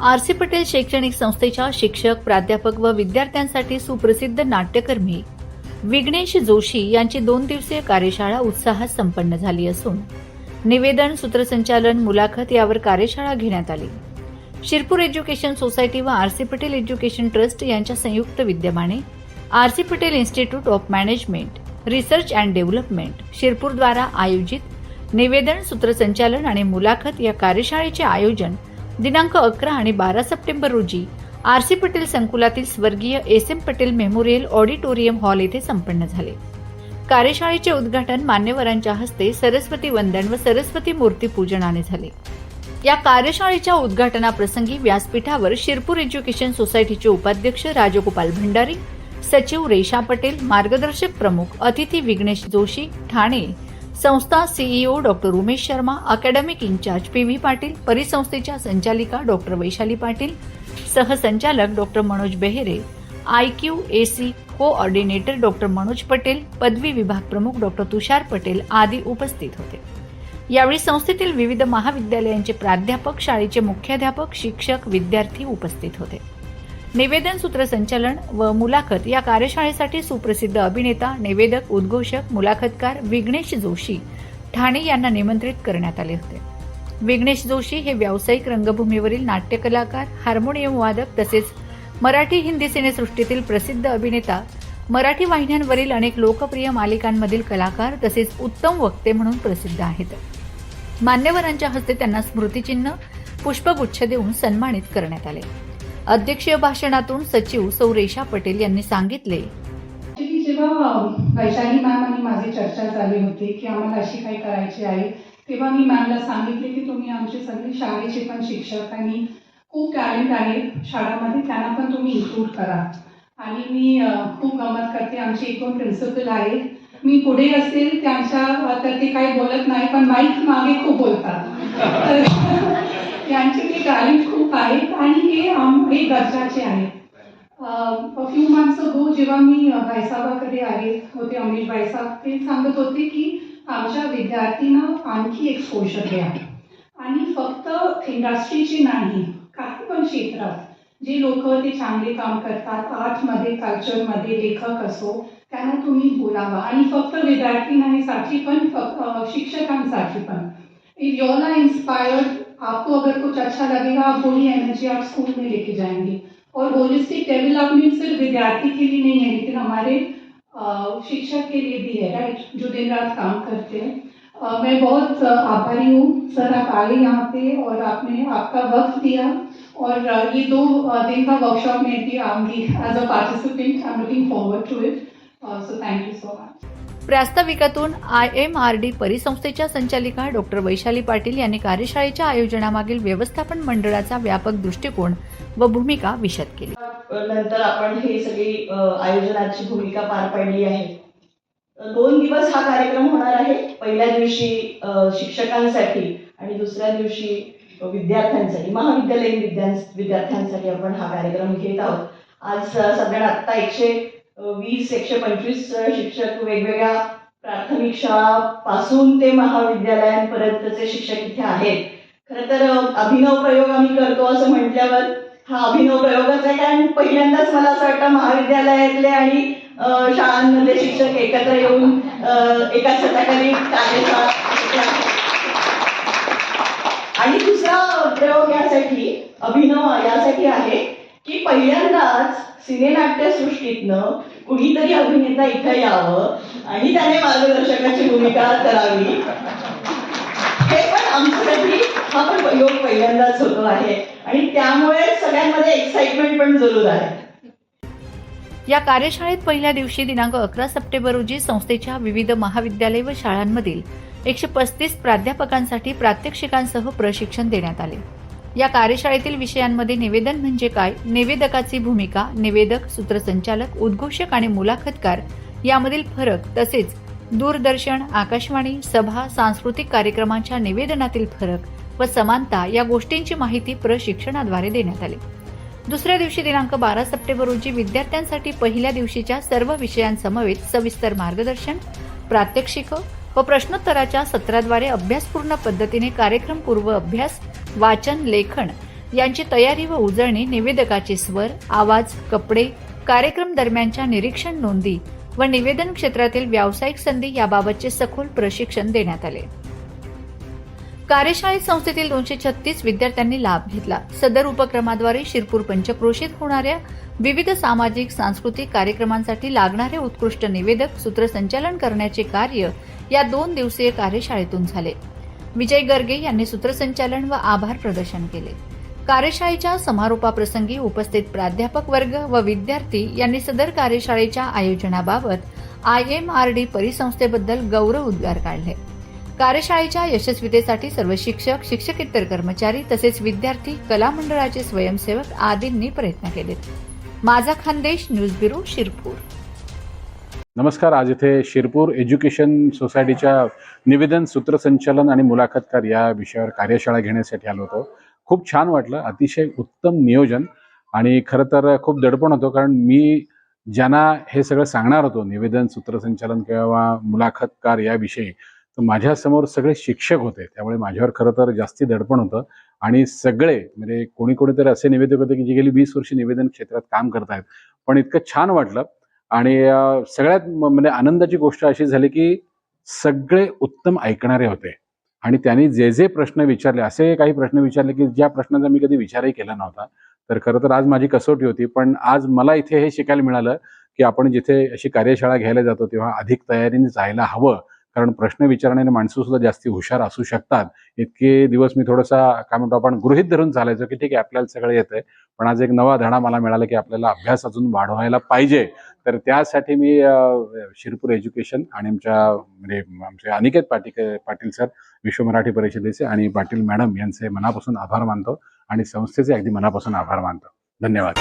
RC. Patel शैक्षणिक संस्थेच्या शिक्षक, प्राध्यापक व विद्यार्थ्यांसाठी सुप्रसिद्ध नाट्यकर्मी विघ्नेश जोशी यांची 2 दिवसीय कार्यशाळा उत्साहात संपन्न झाली असून निवेदन, सूत्रसंचालन, मुलाखत यावर कार्यशाळा घेण्यात आली. शिरपूर एज्युकेशन सोसायटी व आर.सी. पटेल एज्युकेशन ट्रस्ट यांच्या संयुक्त विद्यमाने RC. Patel institute of management, research and development Shirpur द्वारा आयोजित निवेदन, सूत्रसंचालन आणि मुलाखत या कार्यशाळेचे आयोजन दिनांक 11 आणि 12 सप्टेंबर रोजी आर.सी. पटेल संकुलातील स्वर्गीय SM. Patel memorial auditorium hall येथे संपन्न झाले. कार्यशाळेचे उद्घाटन मान्यवरांच्या हस्ते सरस्वती वंदन व सरस्वती मूर्ती पूजनाने झाले. या कार्यशाळेच्या उद्घाटनाप्रसंगी व्यासपीठावर शिरपूर एज्युकेशन सोसायटीचे उपाध्यक्ष राजगोपाल भंडारी, सचिव रेशा पटेल, मार्गदर्शक प्रमुख अतिथी विघ्नेश जोशी, ठाणे संस्था CEO doctor Umesh Sharma, academic incharge P V. Patil, परिसंस्थेच्या संचालिका डॉक्टर वैशाली पाटील, सहसंचालक doctor Manoj Behere, IQAC coordinator doctor Manoj Patel, पदवी विभाग प्रमुख डॉक्टर तुषार पटेल आदी उपस्थित होते. यावेळी संस्थेतील विविध महाविद्यालयांचे प्राध्यापक, शाळेचे मुख्याध्यापक, शिक्षक, विद्यार्थी उपस्थित होते. निवेदन, सूत्रसंचालन व मुलाखत या कार्यशाळेसाठी सुप्रसिद्ध अभिनेता, निवेदक, उद्घोषक, मुलाखतकार विघ्नेश जोशी ठाणे यांना निमंत्रित करण्यात आले होते. विघ्नेश जोशी हे व्यावसायिक रंगभूमीवरील नाट्यकलाकार, हार्मोनियम वादक तसेच मराठी हिंदी सिनेसृष्टीतील प्रसिद्ध अभिनेता, मराठी वाहिन्यांवरील अनेक लोकप्रिय मालिकांमधील कलाकार तसेच उत्तम वक्ते म्हणून प्रसिद्ध आहेत. मान्यवरांच्या हस्ते त्यांना स्मृतिचिन्ह, पुष्पगुच्छ देऊन सन्मानित करण्यात आले. अध्यक्षीय भाषणातून सचिव सौ रेशा पटेल यांनी सांगितले, जेव्हा वैशाली मॅम आणि माझी चर्चा झाली होती की आम्हाला अशी काही करायची आहे, तेव्हा मी मॅमला सांगितले की तुम्ही आमचे सगळे शाळेचे पण शिक्षक आणि खूप टॅलेंट आहे शाळामध्ये, त्यांना पण तुम्ही इन्क्लूड करा. आणि मी खूप गमत करते, आमचे एकूण प्रिन्सिपल आहेत, मी पुढे असेल त्यांच्या तर ते काही बोलत नाही पण माईक मागे खूप बोलतात. तर यांचे ते टॅलेंट खूप आहे आणि हे गरजेचे आहे. फ्यू मंथ्स अगो जेव्हा मी भाईसाहेबाकडे आले होते, अमरीश भाईसाहेब, ते सांगत होते की आमच्या विद्यार्थ्यांना आणखी एक्सपोजर द्या आणि फक्त इंडस्ट्रीची नाही, काही पण क्षेत्रात जे लोक ते चांगले काम करतात, आर्टमध्ये, कल्चरमध्ये, लेखक असो, त्यांना तुम्ही बोलावा. आणि फक्त विद्यार्थ्यांसाठी पण, फक्त शिक्षकांसाठी पण. इफ यू आर इंस्पायर्ड, आपको अगर कुछ अच्छा लगेगा, आप वही एनर्जी आप स्कूल में लेके जाएंगे. और होलिस्टिक डेवलपमेंट सिर्फ विद्यार्थी के लिए नहीं है, लेकिन हमारे शिक्षक के लिए भी है, राइट, जो दिन रात काम करते हैं. मैं बहुत आभारी हूँ सर, आप आए यहाँ पे और आपने आपका वक्त दिया. और ये 2 दिन का वर्कशॉप में भी आऊंगी as a participant. I am looking forward to it. So thank you so much. प्रास्ताविकातून IMRD परिसंस्थेच्या संचालिका डॉक्टर वैशाली पाटील यांनी कार्यशाळेच्या आयोजनामागील व्यवस्थापन मंडळाचा व्यापक दृष्टिकोन व भूमिका विशद केली. नंतर आपण हे सगळी आयोजनाची भूमिका पार पाडली आहे. 2 दिवस हा कार्यक्रम होणार आहे. पहिल्या दिवशी शिक्षकांसाठी आणि दुसऱ्या दिवशी विद्यार्थ्यांसाठी, महाविद्यालयीन विद्यार्थ्यांसाठी आपण हा कार्यक्रम घेत आहोत. आज सगळ्यांना आत्ता 120-125 शिक्षक वेगवेगळ्या प्राथमिक शाळापासून ते महाविद्यालयांपर्यंतचे शिक्षक इथे आहेत. खरं तर अभिनव प्रयोग आम्ही करतो असं म्हटल्यावर हा अभिनव प्रयोगच आहे, कारण पहिल्यांदाच मला असं वाटतं महाविद्यालयातले आणि शाळांमधले शिक्षक एकत्र येऊन एका छताखाली कार्यशाळा. आणि दुसरा प्रयोग यासाठी, अभिनव यासाठी आहे की पहिल्यांदाच सिनेनाट्यसृष्टीतनं कुणीतरी अभिनेता इथं यावं आणि त्याने मार्गदर्शकाची भूमिका करावी. हे पण आमच्यासाठी हा पण प्रयोग पहिल्यांदाच होतो आहे आणि त्यामुळे सगळ्यांमध्ये एक्साइटमेंट पण जरूर आहे. या कार्यशाळेत पहिल्या दिवशी दिनांक 11 सप्टेंबर रोजी संस्थेच्या विविध महाविद्यालय व शाळांमधील 135 प्राध्यापकांसाठी प्रात्यक्षिकांसह प्रशिक्षण देण्यात आले. या कार्यशाळेतील विषयांमध्ये निवेदन म्हणजे काय, निवेदकाची भूमिका, निवेदक, सूत्रसंचालक, उद्घोषक आणि मुलाखतकार यामधील फरक, तसेच दूरदर्शन, आकाशवाणी, सभा, सांस्कृतिक कार्यक्रमांच्या निवेदनातील फरक व समानता या गोष्टींची माहिती प्रशिक्षणाद्वारे देण्यात आली. दुसऱ्या दिवशी दिनांक 12 सप्टेंबर रोजी विद्यार्थ्यांसाठी पहिल्या दिवशीच्या सर्व विषयांसमवेत सविस्तर मार्गदर्शन, प्रात्यक्षिक व प्रश्नोत्तराच्या सत्राद्वारे अभ्यासपूर्ण पद्धतीने कार्यक्रमपूर्व अभ्यास, वाचन, लेखन यांची तयारी व उजळणी, निवेदकाचे स्वर, आवाज, कपडे, कार्यक्रम दरम्यानच्या निरीक्षण नोंदी व निवेदन क्षेत्रातील व्यावसायिक संधी याबाबतचे सखोल प्रशिक्षण देण्यात आले. कार्यशाळेत संस्थेतील 236 विद्यार्थ्यांनी लाभ घेतला. सदर उपक्रमाद्वारे शिरपूर पंचक्रोशीत होणाऱ्या विविध सामाजिक सांस्कृतिक कार्यक्रमांसाठी लागणारे उत्कृष्ट निवेदक सूत्रसंचालन करण्याचे कार्य या 2 दिवसीय कार्यशाळेतून झाले. विजय गर्गे यांनी सूत्रसंचालन व आभार प्रदर्शन केले. कार्यशाळेच्या समारोपाप्रसंगी उपस्थित प्राध्यापक वर्ग व विद्यार्थी यांनी सदर कार्यशाळेच्या आयोजनाबाबत IMRD परिसंस्थेबद्दल गौरव उद्गार काढले. कार्यशाळेच्या यशस्वीतेसाठी सर्व शिक्षक, शिक्षकेतर कर्मचारी तसेच विद्यार्थी, कला मंडळाचे स्वयंसेवक आदींनी प्रयत्न केलेत. माझा खानदेश न्यूज ब्युरो, शिरपूर. नमस्कार. आज इथे शिरपूर एज्युकेशन सोसायटीच्या निवेदन, सूत्रसंचालन आणि मुलाखतकार या विषयावर कार्यशाळा घेण्यासाठी आलो होतो. खूप छान वाटलं. अतिशय उत्तम नियोजन आणि खरं तर खूप दडपण होतं, कारण मी ज्यांना हे सगळं सांगणार होतो, निवेदन, सूत्रसंचालन किंवा मुलाखतकार याविषयी, तर माझ्यासमोर सगळे शिक्षक होते. त्यामुळे माझ्यावर खरं तर जास्ती दडपण होतं. आणि सगळे म्हणजे कोणी तर असे निवेदक होते की जे गेली 20 वर्ष निवेदन क्षेत्रात काम करत आहेत. पण इतकं छान वाटलं. आणि सगळ्यात म्हणजे आनंदाची गोष्ट अशी झाली की सगळे उत्तम ऐकणारे होते आणि त्यांनी जे प्रश्न विचारले, असे काही प्रश्न विचारले की ज्या प्रश्नांचा मी कधी विचारही केला नव्हता. तर खरं तर आज माझी कसोटी होती. पण आज मला इथे हे शिकायला मिळालं की आपण जिथे अशी कार्यशाळा घ्यायला जातो तेव्हा अधिक तयारीने जायला हवं, कारण प्रश्न विचारणारे माणसं सुद्धा जास्ती हुशार असू शकतात. इतके दिवस मी थोडासा काय म्हणतो आपण गृहीत धरून चालायचो की ठीक आहे आपल्याला सगळं येतंय, पण आज एक नवा धडा मला मिळाला की आपल्याला अभ्यास अजून वाढवायला पाहिजे. तर त्यासाठी मी शिरपूर एज्युकेशन आणि आमचे अनिकेत पाटील सर, विश्व मराठी परिषदेचे, आणि पाटील मॅडम यांचे मनापासून आभार मानतो आणि संस्थेचे अगदी मनापासून आभार मानतो. धन्यवाद.